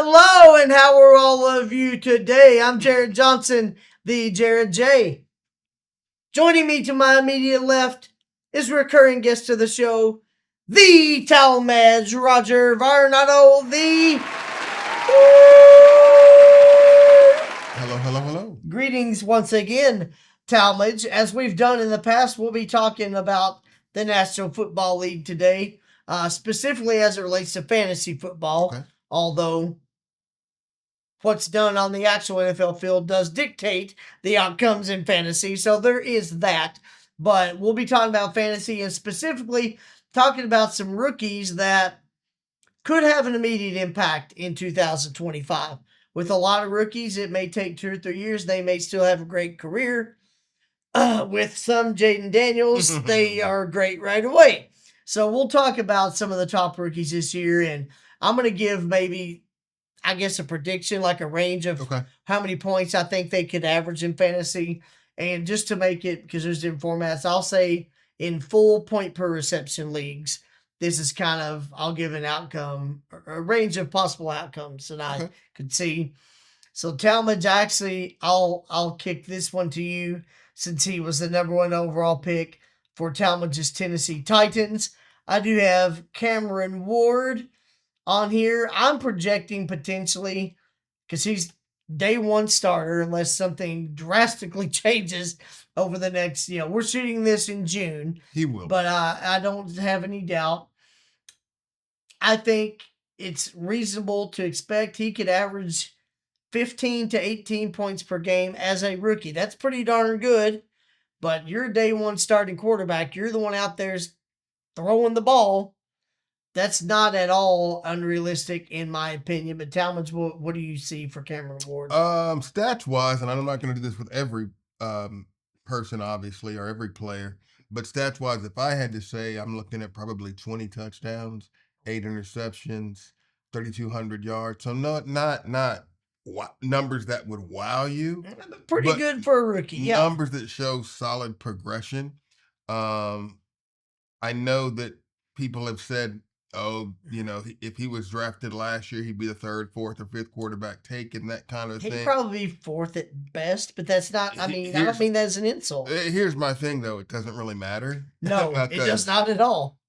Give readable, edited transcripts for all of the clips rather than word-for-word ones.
Hello, and how are all of you today? I'm Jared Johnson, the Jared J. Joining me to my immediate left is recurring guest to the show, the Talmadge Rodger Varnado, the... Hello. Greetings once again, Talmadge. As we've done in the past, we'll be talking about the National Football League today, specifically as it relates to fantasy football. Okay. Although what's done on the actual NFL field does dictate the outcomes in fantasy. So there is that. But we'll be talking about fantasy and specifically talking about some rookies that could have an immediate impact in 2025. With a lot of rookies, it may take 2 or 3 years. They may still have a great career. With some Jaden Daniels, they are great right away. So we'll talk about some of the top rookies this year, and I'm going to give maybe, I guess, a prediction, like a range of how many points I think they could average in fantasy. And just to make it, because there's different formats, I'll say in full point per reception leagues, this is kind of, I'll give an outcome, a range of possible outcomes that I could see. So Talmadge, actually, I'll kick this one to you since he was the number 1 overall pick for Talmadge's Tennessee Titans. I do have Cameron Ward on here. I'm projecting potentially, because he's day 1 starter unless something drastically changes over the next, we're shooting this in June. He will. But I don't have any doubt. I think it's reasonable to expect he could average 15 to 18 points per game as a rookie. That's pretty darn good. But you're a day 1 starting quarterback. You're the one out there throwing the ball. That's not at all unrealistic in my opinion. But Talmadge, what do you see for Cameron Ward? Stats wise, and I'm not going to do this with every person, obviously, or every player. But stats wise, if I had to say, I'm looking at probably 20 touchdowns, 8 interceptions, 3,200 yards. So not numbers that would wow you. Pretty good for a rookie. Yeah. Numbers that show solid progression. I know that people have said, if he was drafted last year, he'd be the 3rd, 4th, or 5th quarterback taken, that kind of thing. He'd probably be 4th at best, but that's not, I don't mean that as an insult. Here's my thing, though. It doesn't really matter. No, it does not at all.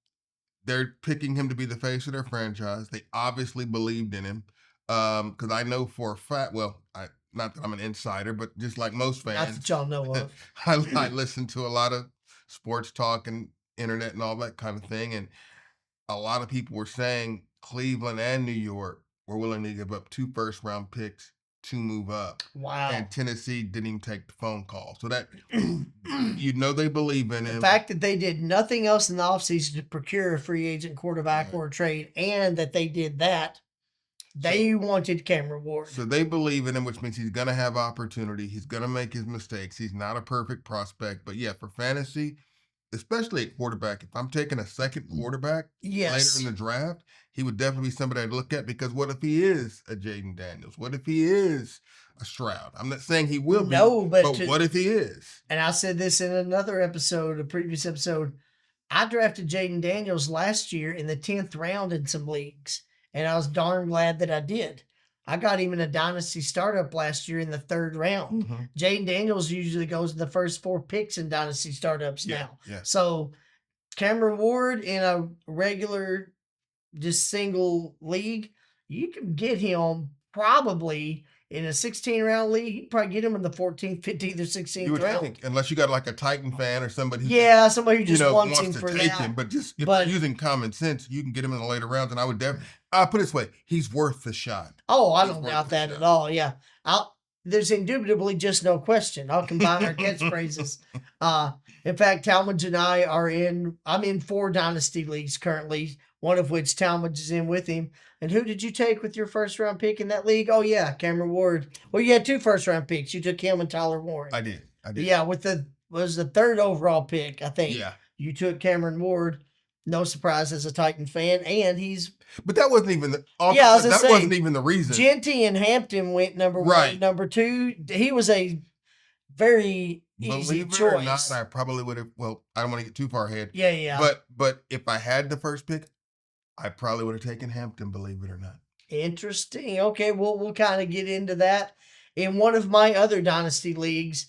They're picking him to be the face of their franchise. They obviously believed in him. Because I know for a fact, not that I'm an insider, but just like most fans. Not that y'all know of. I listen to a lot of sports talk and internet and all that kind of thing. And a lot of people were saying Cleveland and New York were willing to give up 2 first-round picks to move up. Wow. And Tennessee didn't even take the phone call. So that, they believe in him. The fact that they did nothing else in the offseason to procure a free agent quarterback or a trade, and that they did that, they wanted Cameron Ward. So they believe in him, which means he's going to have opportunity. He's going to make his mistakes. He's not a perfect prospect. But, for fantasy, especially at quarterback, if I'm taking a second quarterback later in the draft, he would definitely be somebody I'd look at, because what if he is a Jaden Daniels? What if he is a Stroud? I'm not saying he will be, but what if he is? And I said this in another episode, a previous episode. I drafted Jaden Daniels last year in the 10th round in some leagues, and I was darn glad that I did. I got him in a dynasty startup last year in the 3rd round. Mm-hmm. Jaden Daniels usually goes in the first 4 picks in dynasty startups now. Yeah. So Cameron Ward in a regular, just single league, you can get him probably in a 16-round league. You can probably get him in the 14th, 15th, or 16th round. Think, unless you got like a Titan fan or somebody somebody who just wants him for that. Him, but just using common sense, you can get him in the later rounds. And I would definitely, I'll put it this way, he's worth the shot. Oh, I don't doubt that at all. Yeah. There's indubitably just no question. I'll combine our catchphrases. In fact, Talmadge and I I'm in 4 dynasty leagues currently, one of which Talmadge is in with him. And who did you take with your 1st-round pick in that league? Oh, yeah, Cameron Ward. Well, you had 2 first-round picks. You took him and Tyler Warren. I did. Yeah, was the 3rd overall pick, I think. Yeah. You took Cameron Ward. No surprise as a Titan fan, and he's... But that wasn't even wasn't even the reason. Genty and Hampton went number 1. Right. Number 2, he was a very easy choice. Believe it or not, I probably would have... Well, I don't want to get too far ahead. Yeah. But if I had the first pick, I probably would have taken Hampton, believe it or not. Interesting. Okay, we'll kind of get into that. In one of my other dynasty leagues,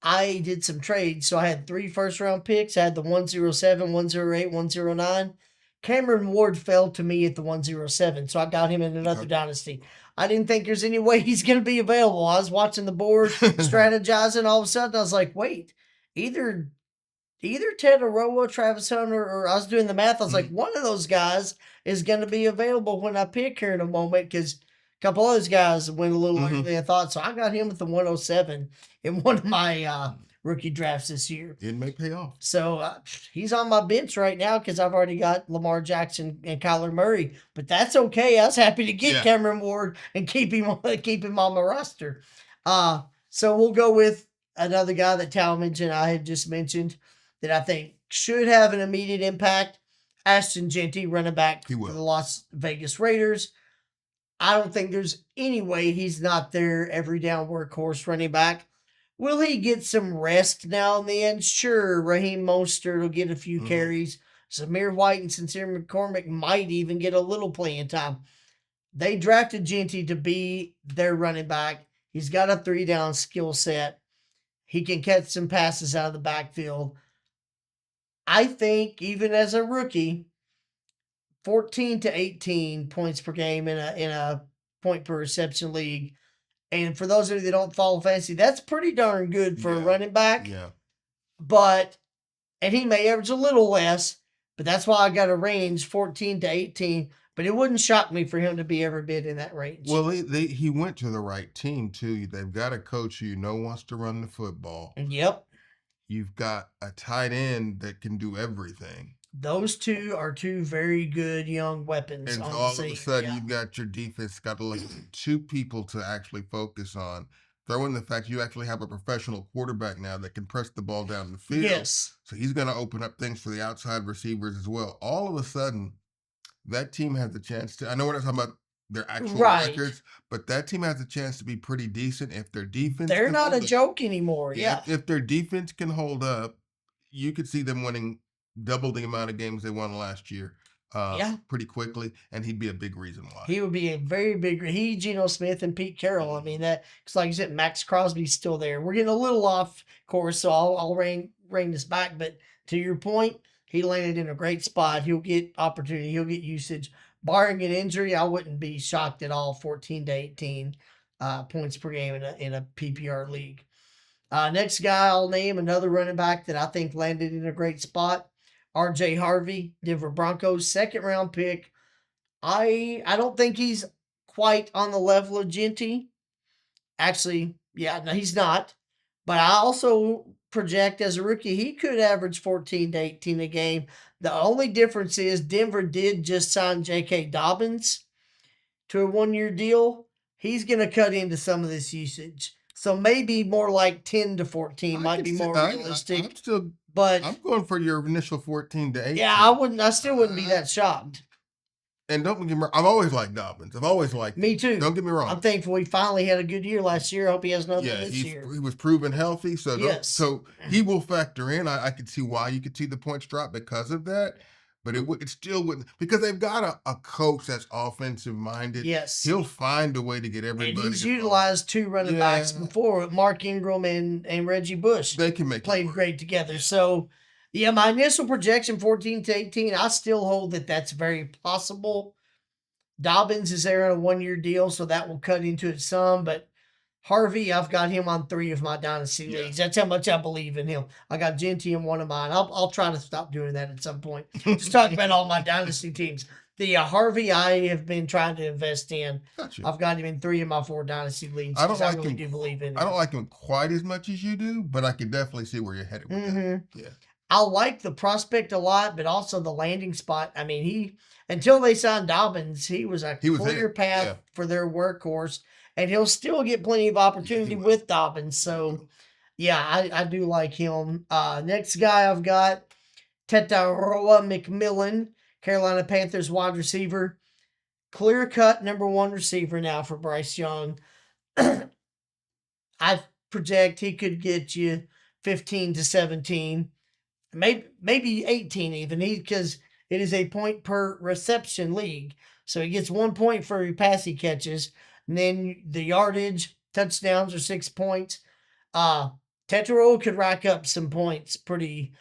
I did some trades. So I had 3 first round picks. I had the 107, 108, 109. Cameron Ward fell to me at the 107. So I got him in another dynasty. I didn't think there's any way he's going to be available. I was watching the board, strategizing. All of a sudden, I was like, wait, either Ted Aroa, Travis Hunter, or I was doing the math. I was like, one of those guys is going to be available when I pick here in a moment because a couple of those guys went a little later than I thought. So I got him with the 107 in one of my rookie drafts this year. It may pay off. So he's on my bench right now because I've already got Lamar Jackson and Kyler Murray. But that's okay. I was happy to get Cameron Ward and keep him on my roster. So we'll go with another guy that Talmadge and I had just mentioned that I think should have an immediate impact. Ashton Jeanty, running back for the Las Vegas Raiders. I don't think there's any way he's not their every down workhorse running back. Will he get some rest now and then? Sure, Raheem Mostert will get a few carries. Zamir White and Sincere McCormick might even get a little playing time. They drafted Jeanty to be their running back. He's got a 3-down skill set. He can catch some passes out of the backfield. I think even as a rookie, 14 to 18 points per game in a point per reception league. And for those of you that don't follow fantasy, that's pretty darn good for a running back. Yeah. And he may average a little less, but that's why I got a range 14 to 18. But it wouldn't shock me for him to be every bit in that range. Well, he went to the right team, too. They've got a coach who wants to run the football. Yep. You've got a tight end that can do everything. Those two are two very good young weapons. And all of a sudden, you've got your defense got to look at 2 people to actually focus on. Throw in the fact you actually have a professional quarterback now that can press the ball down the field. Yes. So he's going to open up things for the outside receivers as well. All of a sudden, that team has a chance to. I know we're not talking about their actual records, but that team has a chance to be pretty decent if their defense. They're not a joke anymore. Yeah. If their defense can hold up, you could see them winning double the amount of games they won last year. Pretty quickly, and he'd be a big reason why. He would be a very big. He, Geno Smith, and Pete Carroll. I mean, because like you said, Max Crosby's still there. We're getting a little off course, so I'll rein this back. But to your point, he landed in a great spot. He'll get opportunity. He'll get usage. Barring an injury, I wouldn't be shocked at all. 14 to 18 points per game in a PPR league. Next guy I'll name, another running back that I think landed in a great spot. R.J. Harvey, Denver Broncos, 2nd-round pick. I don't think he's quite on the level of Jeanty. Actually, no, he's not. But I also project as a rookie, he could average 14 to 18 a game. The only difference is Denver did just sign J.K. Dobbins to a 1-year deal. He's going to cut into some of this usage. So maybe more like 10 to 14 might be more realistic. I'm going for your initial 14 to 18. Yeah, I still wouldn't be that shocked. And don't get me wrong, I've always liked Dobbins. I've always liked him. Me too. Don't get me wrong. I'm thankful he finally had a good year last year. I hope he has another this year. He was proven healthy, so he will factor in. I could see why you could see the points drop because of that. But it still wouldn't, because they've got a coach that's offensive minded. Yes. He'll find a way to get everybody. And he's utilized 2 running backs before, Mark Ingram and Reggie Bush. They can played great together. So, my initial projection, 14 to 18, I still hold that that's very possible. Dobbins is there on a 1-year deal, so that will cut into it some. But Harvey, I've got him on 3 of my dynasty leagues. That's how much I believe in him. I got Jeanty in one of mine. I'll try to stop doing that at some point. Just talk about all my dynasty teams. The Harvey I have been trying to invest in. Gotcha. I've got him in 3 of my 4 dynasty leagues. I really do believe in him. I don't like him quite as much as you do, but I can definitely see where you're headed with that. Yeah. I like the prospect a lot, but also the landing spot. I mean, until they signed Dobbins, he was a clear path for their workhorse, and he'll still get plenty of opportunity with Dobbins. So, I do like him. Next guy I've got, Tetaroa McMillan, Carolina Panthers wide receiver. Clear-cut number 1 receiver now for Bryce Young. I project he could get you 15 to 17. Maybe 18 even, because it is a point per reception league. So he gets 1 point for every pass he catches. And then the yardage, touchdowns are 6 points. Tetero could rack up some points pretty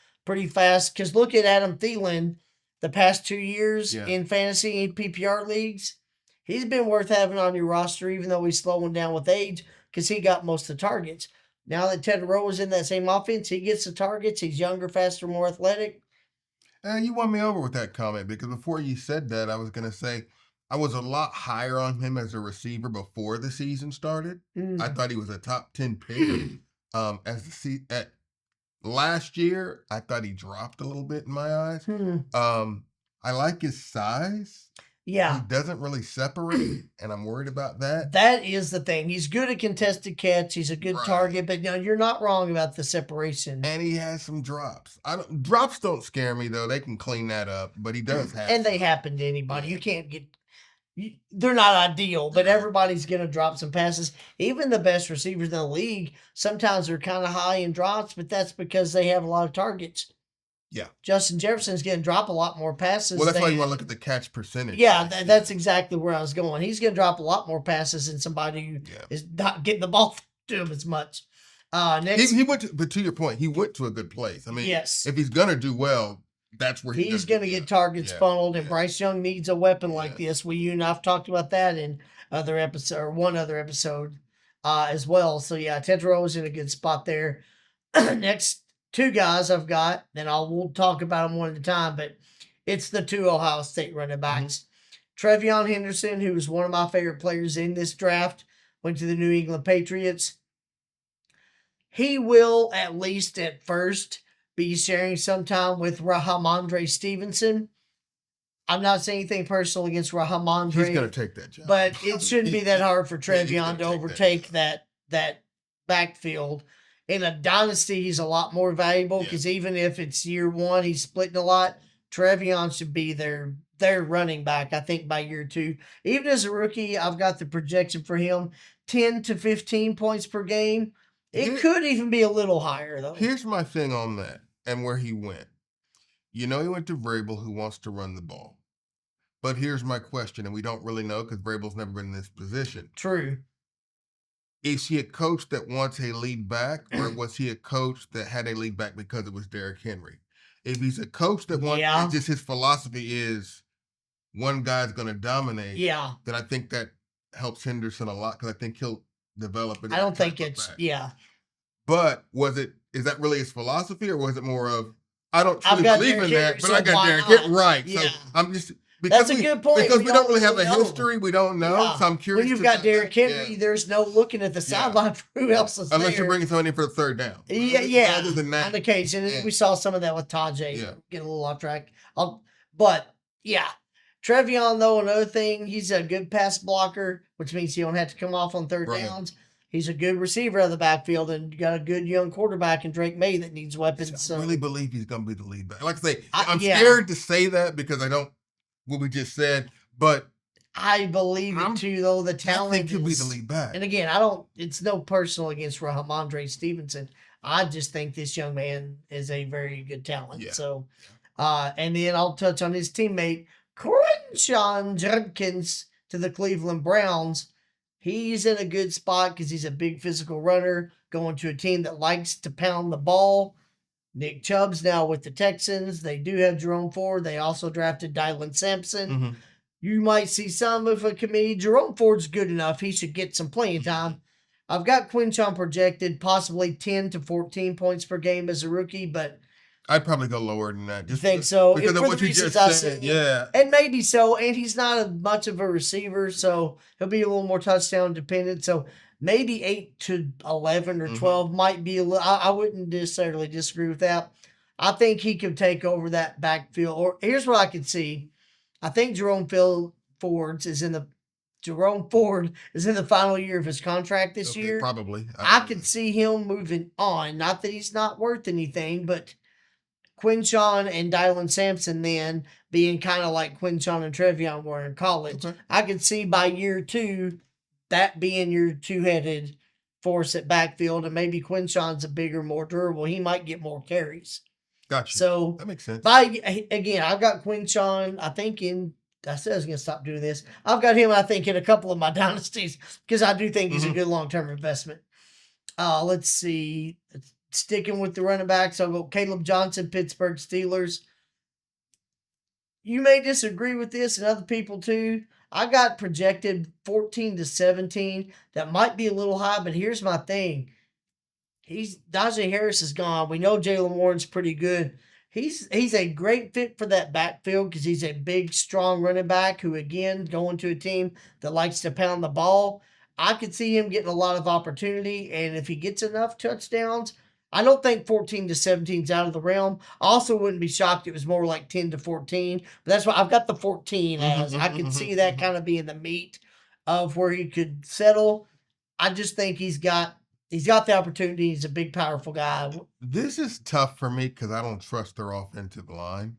fast. Because look at Adam Thielen the past 2 years in fantasy and PPR leagues. He's been worth having on your roster, even though he's slowing down with age, because he got most of the targets. Now that Tetero is in that same offense, he gets the targets. He's younger, faster, more athletic. You won me over with that comment, because before you said that, I was going to say I was a lot higher on him as a receiver before the season started. I thought he was a top 10 pick. At last year, I thought he dropped a little bit in my eyes. I like his size. Yeah. He doesn't really separate, and I'm worried about that. That is the thing. He's good at contested catch. He's a good target, but no, you're not wrong about the separation. And he has some drops. Drops don't scare me, though. They can clean that up, but he does have And they happen to anybody. You can't get... They're not ideal, but everybody's going to drop some passes. Even the best receivers in the league, sometimes they're kind of high in drops, but that's because they have a lot of targets. Yeah. Justin Jefferson's going to drop a lot more passes. Well, that's why you want to look at the catch percentage. Yeah, that's exactly where I was going. He's going to drop a lot more passes than somebody who is not getting the ball to him as much. Next, he went to, but to your point, he went to a good place. I mean, yes, if he's going to do well, that's where he's going to get targets funneled, and Bryce Young needs a weapon like this. You and I've talked about that in one other episode as well. So yeah, Tetero is in a good spot there. Next, 2 guys I've got, and we'll talk about them one at a time, but it's the 2 Ohio State running backs. Trevion Henderson, who was one of my favorite players in this draft, went to the New England Patriots. He will, at least at first, be sharing some time with Rahamondre Stevenson. I'm not saying anything personal against Rahamondre. He's going to take that job. But it shouldn't be that hard for Trevion to overtake that backfield. In a dynasty, he's a lot more valuable because even if it's year 1, he's splitting a lot. Trevion should be their running back, I think, by year 2. Even as a rookie, I've got the projection for him 10 to 15 points per game. It could even be a little higher, though. Here's my thing on that and where he went. He went to Vrabel, who wants to run the ball. But here's my question, and we don't really know because Vrabel's never been in this position. True. Is he a coach that wants a lead back, or was he a coach that had a lead back because it was Derrick Henry? If he's a coach that wants, just his philosophy is one guy's going to dominate, then I think that helps Henderson a lot because I think he'll develop it. I don't think it's, But is that really his philosophy, or was it more of, I don't truly believe in that, but I got Derrick Henry right. So I'm just... That's a good point. Because we don't really have a history. We don't know. So I'm curious. When you've got Derrick Henry, there's no looking at the sideline for who else is there. Unless you're bringing somebody in for the 3rd down. Yeah. Other than that. On occasion. We saw some of that with Tajay. Get a little off track. But, Trevion, though, another thing, he's a good pass blocker, which means he don't have to come off on 3rd downs. He's a good receiver out of the backfield, and you got a good young quarterback in Drake May that needs weapons. I really believe he's going to be the lead back. Like I say, I'm scared to say that because I don't, what we just said, but I believe it too, though. The talent I think he'll be the lead back. And again, it's no personal against Rahamondre Stevenson. I just think this young man is a very good talent. So, and then I'll touch on his teammate, Quinshon Judkins, to the Cleveland Browns. He's in a good spot because he's a big physical runner going to a team that likes to pound the ball. Nick Chubb's now with the Texans. They do have Jerome Ford. They also drafted Dylan Sampson. You might see some of a committee. Jerome Ford's good enough. He should get some playing time. I've got Quinshon projected possibly 10 to 14 points per game as a rookie, but I'd probably go lower than that. Just think so? Because of what you just said. And maybe so. And he's not much of a receiver, so he'll be a little more touchdown dependent. So maybe 8 to 11 or 12 might be a little. I wouldn't necessarily disagree with that. I think he could take over that backfield. Or here's what I could see. I think Jerome Ford is in the final year of his contract this year. Probably. I could see him moving on. Not that he's not worth anything, but Quinshon and Dylan Sampson then being kind of like Quinshon and Trevion were in college. I could see by year 2 that being your 2-headed force at backfield, and maybe Quinshon's a bigger, more durable. He might get more carries. Gotcha. So that makes sense. Again, I've got Quinshon, I think, in I said I was going to stop doing this. I've got him, I think, in a couple of my dynasties because I do think he's a good long-term investment. Let's see. Sticking with the running backs, I'll go Caleb Johnson, Pittsburgh Steelers. You may disagree with this and other people too. I got projected 14-17. That might be a little high, but here's my thing. Najee Harris is gone. We know Jaylen Warren's pretty good. He's a great fit for that backfield because he's a big, strong running back who, again, going to a team that likes to pound the ball. I could see him getting a lot of opportunity, and if he gets enough touchdowns, I don't think 14-17 is out of the realm. I also wouldn't be shocked if it was more like 10-14, but that's why I've got the 14 as. I could see that kind of being the meat of where he could settle. I just think he's got the opportunity. He's a big, powerful guy. This is tough for me because I don't trust their offensive line.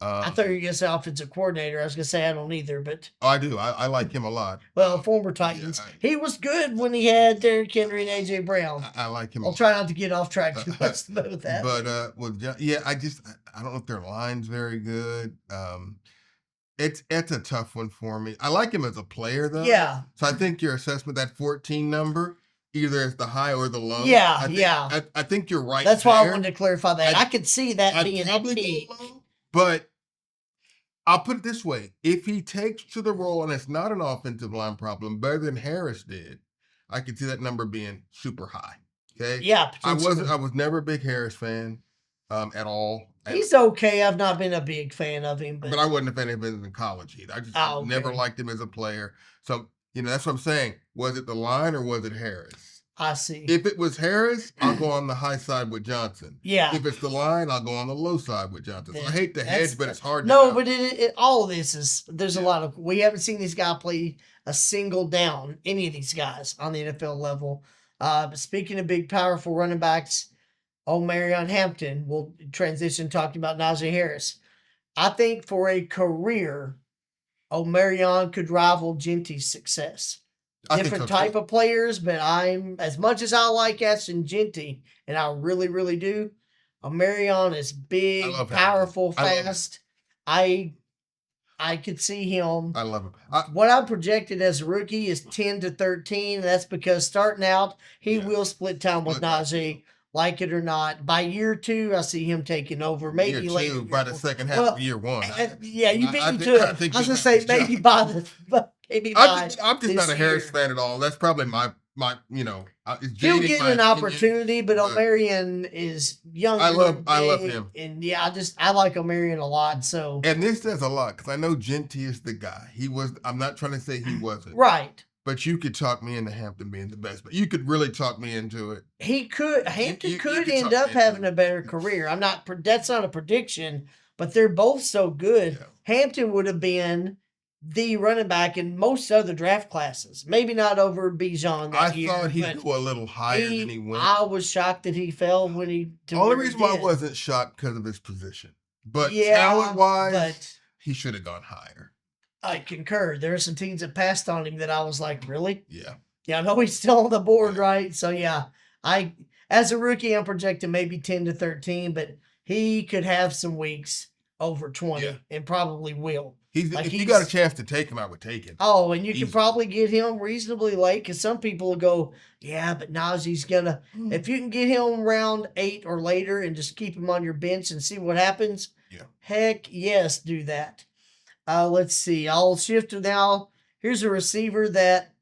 I thought you were going to say offensive coordinator. I was going to say I don't either, but I do. I like him a lot. Well, former Titans. He was good when he had Derrick Henry and AJ Brown. I like him. I'll try not to get off track too much about that. But I don't know if their line's very good. It's a tough one for me. I like him as a player though. Yeah. So I think your assessment, that 14 number, either it's the high or the low. Yeah, I think you're right. That's why I wanted to clarify that. I could see that being probably peak. Low, but I'll put it this way. If he takes to the role and it's not an offensive line problem, better than Harris did, I could see that number being super high. Okay? Yeah. I was never a big Harris fan at all. He's okay. I've not been a big fan of him. But I wasn't a fan of him in college either. I just never liked him as a player. So, that's what I'm saying. Was it the line or was it Harris? I see. If it was Harris, I'll go on the high side with Johnson. Yeah. If it's the line, I'll go on the low side with Johnson. So I hate to hedge, but it's hard to know. But all of this is, there's a lot of, we haven't seen this guy play a single down, any of these guys on the NFL level. But speaking of big, powerful running backs, Marion Hampton will transition talking about Najee Harris. I think for a career, Marion could rival Genty's success. Different type of players, but I'm, as much as I like Ashton Genty, and I really, really do, Marion is big, powerful, fast. I could see him. I love him. What I projected as a rookie is 10-13. And that's because starting out, he will split time with Najee. Like it or not, by year 2, I see him taking over. Maybe year later. 2, by the second half of year 1. You beat me to it. I was going to say maybe by the. I'm just not a Harris fan at all. That's probably my he'll get an opportunity, but O'Marion is young. I love him, and I like O'Marion a lot. So, and this says a lot because I know Genty is the guy. He was. I'm not trying to say he wasn't right. But you could talk me into Hampton being the best. But you could really talk me into it. Hampton could end up having a better career. I'm not. That's not a prediction. But they're both so good. Yeah. Hampton would have been the running back in most other draft classes. Maybe not over Bijan that year. I thought he'd go a little higher than he went. I was shocked that he fell when he. The only reason why I wasn't shocked because of his position, but talent-wise, he should have gone higher. I concur. There are some teams that passed on him that I was like, really? Yeah. Yeah, I know he's still on the board, right? So, yeah, as a rookie, I'm projecting maybe 10-13, but he could have some weeks over 20 and probably will. If you got a chance to take him, I would take him. Oh, and you can probably get him reasonably late because some people will go, yeah, but Najee's going to, if you can get him around 8 or later and just keep him on your bench and see what happens, heck yes, do that. Let's see. I'll shift to now. Here's a receiver that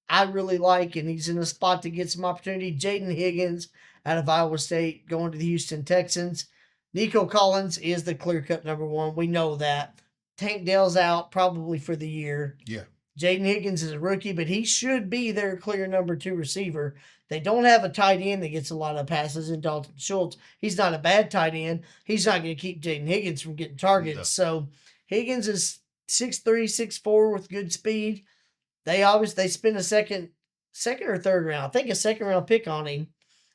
I really like, and he's in a spot to get some opportunity. Jaden Higgins out of Iowa State going to the Houston Texans. Nico Collins is the clear-cut number 1. We know that. Tank Dell's out probably for the year. Yeah. Jaden Higgins is a rookie, but he should be their clear number 2 receiver. They don't have a tight end that gets a lot of passes in Dalton Schultz. He's not a bad tight end. He's not going to keep Jaden Higgins from getting targets. No. So Higgins is 6'3", 6'4" with good speed. They spent a second or third round. I think a second round pick on him.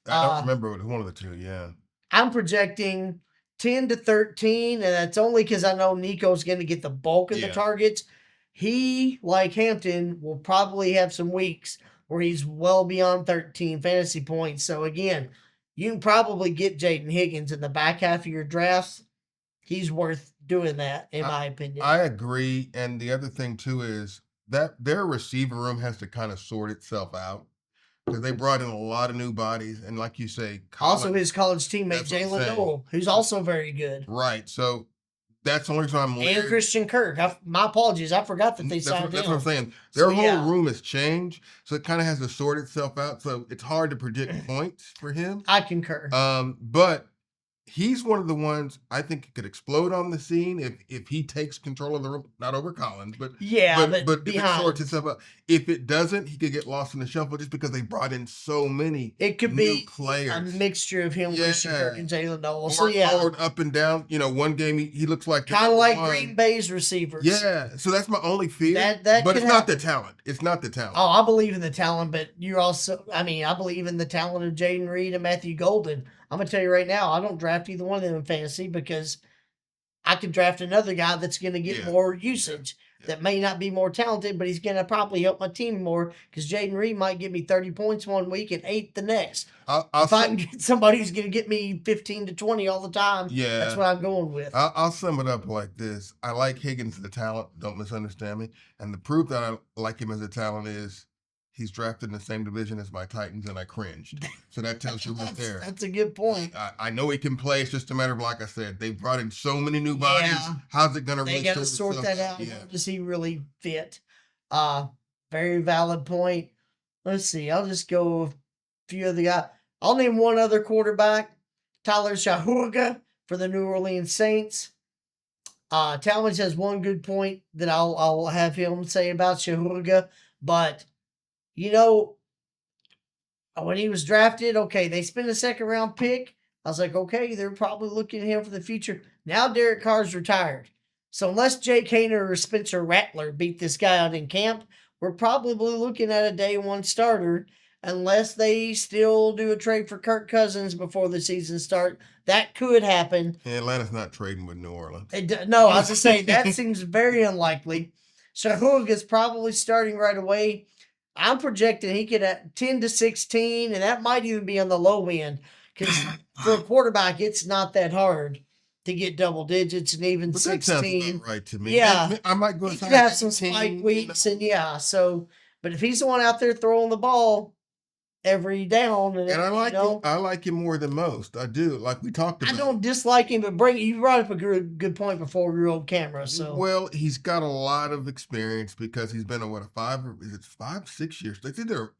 I don't remember. It was one of the two, yeah. I'm projecting 10-13, and that's only because I know Nico's going to get the bulk of the targets. He, like Hampton, will probably have some weeks where he's well beyond 13 fantasy points. So, again, you can probably get Jaden Higgins in the back half of your drafts. He's worth doing that, in my opinion. I agree. And the other thing too is that their receiver room has to kind of sort itself out because they brought in a lot of new bodies. And like you say, Also, his college teammate Jalen Noel, who's also very good. Right. So that's the only reason I'm and Christian Kirk. My apologies, I forgot that they signed him. That's what I'm saying. Their whole room has changed, so it kind of has to sort itself out. So it's hard to predict points for him. I concur. But he's one of the ones I think could explode on the scene if he takes control of the room, not over Collins, but but if it sorts itself out. If it doesn't, he could get lost in the shuffle just because they brought in so many. It could new be players, a mixture of him, Christian Kirk, and Jalen Noel. Or up and down. One game he looks like kind of like Green Bay's receivers. Yeah, so that's my only fear. But it's not the talent. It's not the talent. Oh, I believe in the talent, but you're also. I believe in the talent of Jaden Reed and Matthew Golden. I'm gonna tell you right now, I don't draft either one of them in fantasy because I could draft another guy that's going to get more usage that may not be more talented, but he's going to probably help my team more because Jaden Reed might give me 30 points one week and 8 the next. If I can get somebody who's going to get me 15 to 20 all the time, that's what I'm going with. I'll sum it up like this. I like Higgins as a talent. Don't misunderstand me. And the proof that I like him as a talent is he's drafted in the same division as my Titans, and I cringed. So that tells you right there. That's a good point. I know he can play. It's just a matter of, like I said, they've brought in so many new bodies. Yeah. How's it going to really sort that out? Yeah. How does he really fit? Very valid point. Let's see. I'll just go a few other guys. I'll name one other quarterback, Tyler Shahuga for the New Orleans Saints. Talmadge has one good point that I'll have him say about Shahuga, but when he was drafted, okay, they spent a second round pick. I was like, okay, they're probably looking at him for the future. Now Derek Carr's retired. So unless Jake Haener or Spencer Rattler beat this guy out in camp, we're probably looking at a day one starter unless they still do a trade for Kirk Cousins before the season starts. That could happen. Atlanta's not trading with New Orleans. No, I was just saying, that seems very unlikely. Shahuga is probably starting right away. I'm projecting he could at 10 to 16, and that might even be on the low end. Because for a quarterback, it's not that hard to get double digits and even 16. That sounds about right to me. Yeah. I might go. He could have some spike weeks, and but if he's the one out there throwing the ball every down, and I like him more than most. I do, like we talked about. I don't dislike him, but you brought up a good point before we rolled camera. So he's got a lot of experience because he's been a 6 years?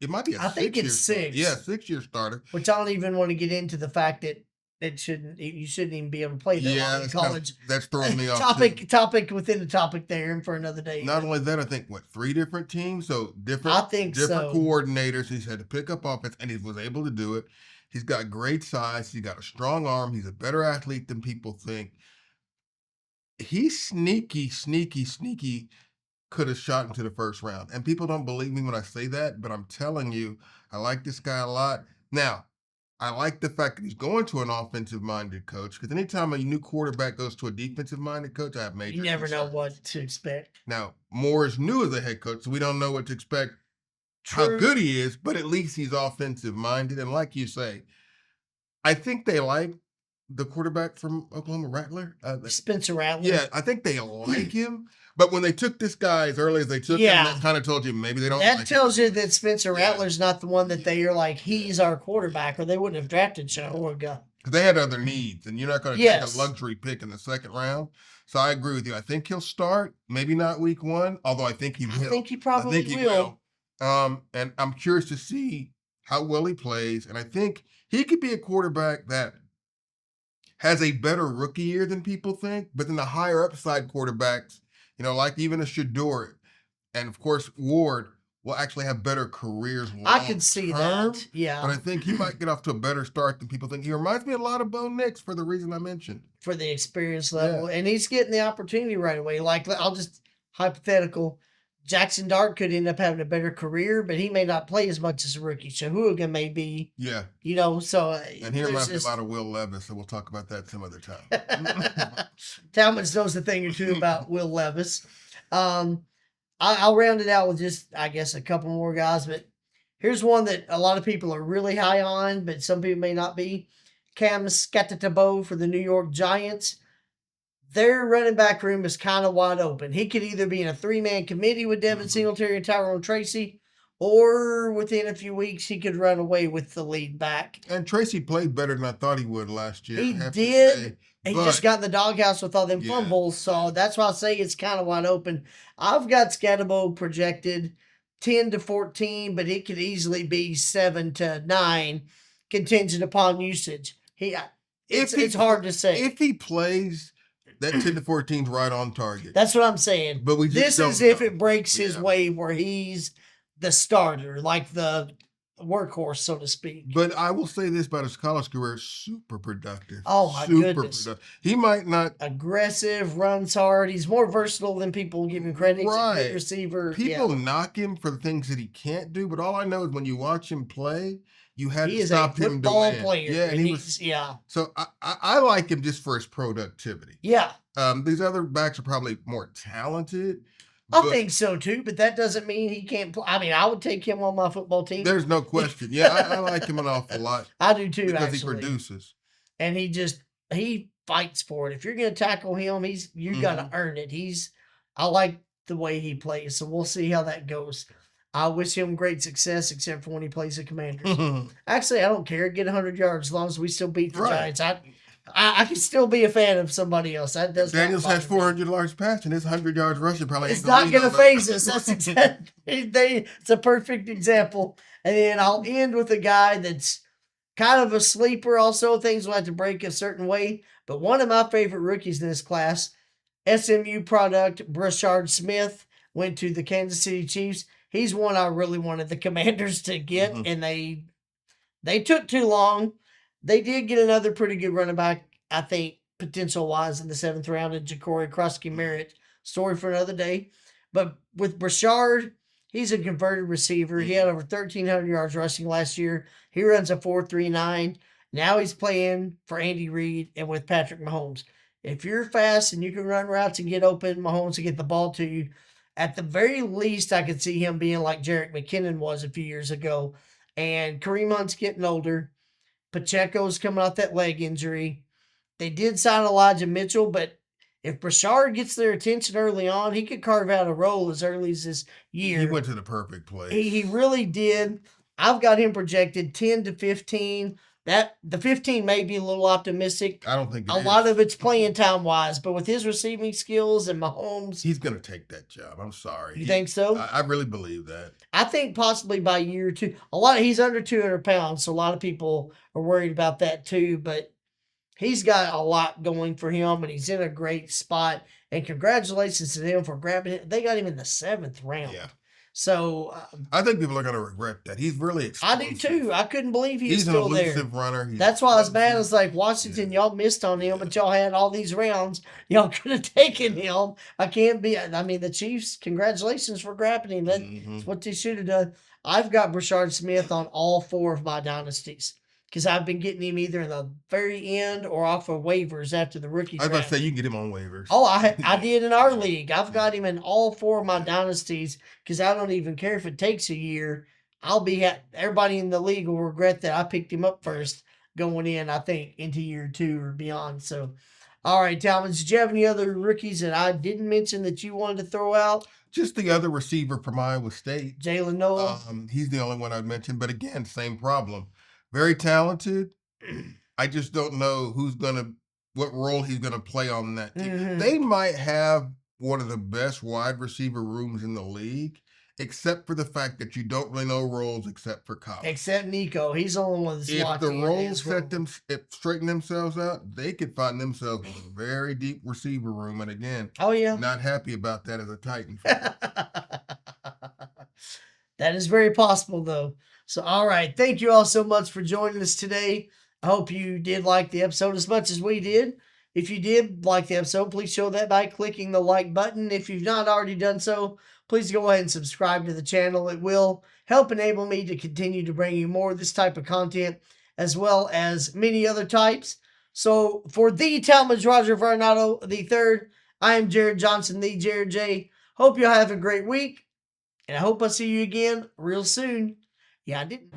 It might be. I think it's 6. Yeah, 6 year starter. Which I don't even want to get into the fact that you shouldn't even be able to play that long in college. That's throwing me off. Topic within the topic there, and for another day. Not only that, I think 3 different teams, so different coordinators. He's had to pick up offense, and he was able to do it. He's got great size. He's got a strong arm. He's a better athlete than people think. He's sneaky. Could have shot into the first round, and people don't believe me when I say that, but I'm telling you, I like this guy a lot. Now, I like the fact that he's going to an offensive-minded coach, because anytime a new quarterback goes to a defensive-minded coach, I have major You never know what to expect. Now, Moore is new as a head coach, so we don't know what to expect, how good he is, but at least he's offensive-minded. And like you say, I think they like the quarterback from Oklahoma, Rattler. Spencer Rattler. Yeah, I think they like him. But when they took this guy as early as they took him, that kind of told you maybe they don't like him. That tells you that Spencer Rattler's not the one that they are like, he's our quarterback, or they wouldn't have drafted Shahuga. Because they had other needs, and you're not going to take a luxury pick in the second round. So I agree with you. I think he'll start, maybe not week 1, although I think he will. I think he probably will. And I'm curious to see how well he plays. And I think he could be a quarterback that has a better rookie year than people think, but then the higher upside quarterbacks, like even a Shador, and of course Ward, will actually have better careers. I could see that. Yeah. But I think he might get off to a better start than people think. He reminds me a lot of Bo Nix for the reason I mentioned. For the experience level. Yeah. And he's getting the opportunity right away. Like, I'll just hypothetical. Jackson Dart could end up having a better career, but he may not play as much as a rookie. Shahuga may be. Yeah. So. And he reminds me a lot of Will Levis, so we'll talk about that some other time. Talmadge knows a thing or two about Will Levis. I'll round it out with just, I guess, a couple more guys, but here's one that a lot of people are really high on, but some people may not be. Cam Skattebo for the New York Giants. their running back room is kind of wide open. He could either be in a 3-man committee with Devin Singletary and Tyrone Tracy, or within a few weeks he could run away with the lead back. And Tracy played better than I thought he would last year. He did. He just got in the doghouse with all them fumbles, so that's why I say it's kind of wide open. I've got Scatabo projected 10 to 14, but it could easily be 7 to 9, contingent upon usage. It's hard to say. If he plays, that 10 to 14 is right on target. That's what I'm saying. But this is if it breaks his way where he's the starter, like the workhorse, so to speak. But I will say this about his college career: super productive. Oh my goodness! He might not aggressive, runs hard. He's more versatile than people give him credit. Right, he's a receiver. People knock him for the things that he can't do, but all I know is when you watch him play, you had to stop him to win. Player. Yeah, and he was. So I like him just for his productivity. Yeah. These other backs are probably more talented. I think so too, but that doesn't mean he can't play. I mean, I would take him on my football team. There's no question. Yeah, I like him an awful lot. I do too, because he produces. And he fights for it. If you're going to tackle him, you got to earn it. I like the way he plays, so we'll see how that goes. I wish him great success, except for when he plays the Commanders. Actually, I don't care. Get 100 yards as long as we still beat the Giants. I can still be a fan of somebody else. That does. Daniels has 400 yards passing. His 100 yards rushing probably. It's not going to phase us. That's exactly. It's a perfect example. And then I'll end with a guy that's kind of a sleeper. Also, things will have to break a certain way. But one of my favorite rookies in this class, SMU product, Brashard Smith, went to the Kansas City Chiefs. He's one I really wanted the Commanders to get, and they took too long. They did get another pretty good running back, I think, potential-wise in the 7th round, in Ja'Cory Krosky-Merritt. Story for another day. But with Brashard, he's a converted receiver. He had over 1,300 yards rushing last year. He runs a 4.39. Now he's playing for Andy Reid and with Patrick Mahomes. If you're fast and you can run routes and get open, Mahomes will get the ball to you. At the very least, I could see him being like Jerick McKinnon was a few years ago. And Kareem Hunt's getting older. Pacheco's coming off that leg injury. They did sign Elijah Mitchell, but if Brashard gets their attention early on, he could carve out a role as early as this year. He went to the perfect place. He really did. I've got him projected 10 to 15. The 15 may be a little optimistic. I don't think a lot of it's playing time wise, but with his receiving skills and Mahomes, he's going to take that job. I'm sorry. You think so? I really believe that. I think possibly by year 2. He's under 200 pounds, so a lot of people are worried about that too. But he's got a lot going for him, and he's in a great spot. And congratulations to them for grabbing it. They got him in the 7th round. Yeah. So I think people are going to regret that. He's really explosive. I do too. I couldn't believe he's still there. He's an elusive runner. That's why I was mad. I was like, Washington, y'all missed on him, but y'all had all these rounds. Y'all could have taken him. The Chiefs, congratulations for grabbing him. That's what they should have done. I've got Brashard Smith on all 4 of my dynasties because I've been getting him either in the very end or off of waivers after the rookie draft. I was about to say, you can get him on waivers. Oh, I did in our league. I've got him in all 4 of my dynasties because I don't even care if it takes a year. Everybody in the league will regret that I picked him up first going in, I think, into year 2 or beyond. So, all right, Talmadge, did you have any other rookies that I didn't mention that you wanted to throw out? Just the other receiver from Iowa State. Jalen Noel. He's the only one I'd mention, but again, same problem. Very talented. I just don't know what role he's going to play on that team. They might have one of the best wide receiver rooms in the league, except for the fact that you don't really know roles except for college. Except Nico. He's the only one that's locked in. If the roles straighten themselves out, they could find themselves in a very deep receiver room. And again, not happy about that as a Titan fan. That is very possible, though. So, all right. Thank you all so much for joining us today. I hope you did like the episode as much as we did. If you did like the episode, please show that by clicking the like button. If you've not already done so, please go ahead and subscribe to the channel. It will help enable me to continue to bring you more of this type of content, as well as many other types. So, for the Talmadge Rodger Varnado III, I am Jared Johnson, the Jared J. Hope you'll have a great week, and I hope I see you again real soon. Yeah, I didn't.